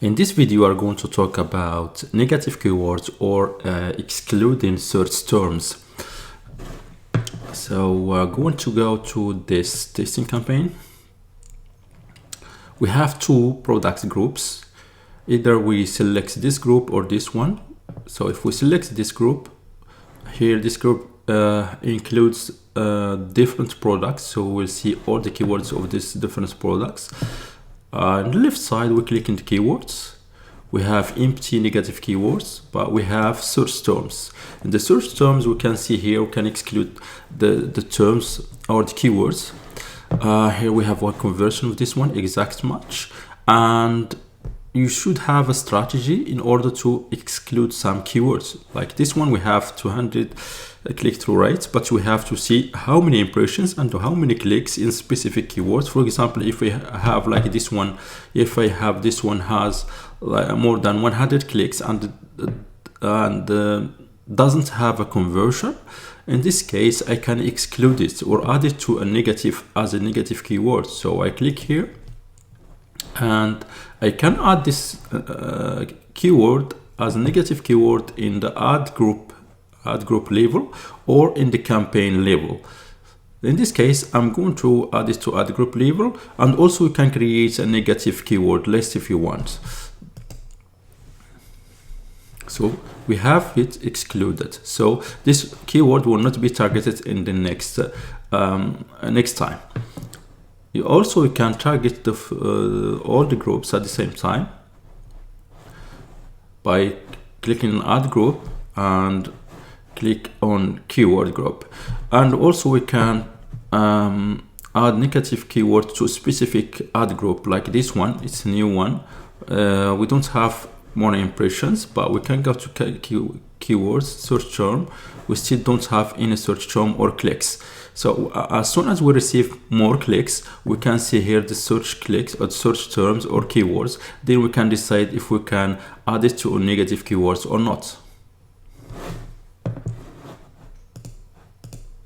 In this video, we are going to talk about negative keywords or excluding search terms. So we're going to go to this testing campaign. We have two product groups. Either we select this group or this one. So if we select this group, here this group includes different products. So we'll see all the keywords of these different products. On the left side, we click into keywords. We have empty negative keywords, but we have search terms. In the search terms, we can see here, we can exclude the terms or the keywords. Here we have one conversion of this one, exact match. And you should have a strategy in order to exclude some keywords. Like this one, we have 200 click-through rates, but we have to see how many impressions and how many clicks in specific keywords. For example, if we have like this one, if I have this one has like more than 100 clicks and doesn't have a conversion, in this case I can exclude it or add it to a negative as a negative keyword. So I click here and I can add this keyword as a negative keyword in the ad group level or in the campaign level. In this case, I'm going to add it to ad group level, and also you can create a negative keyword list if you want. So we have it excluded. So this keyword will not be targeted in the next time. You also can target all the groups at the same time by clicking on add group and click on keyword group. And also we can add negative keyword to a specific ad group, like this one. It's a new one. We don't have more impressions, but we can go to keywords, search term. We still don't have any search term or clicks. So as soon as we receive more clicks, we can see here the search clicks or search terms or keywords. Then we can decide if we can add it to negative keywords or not.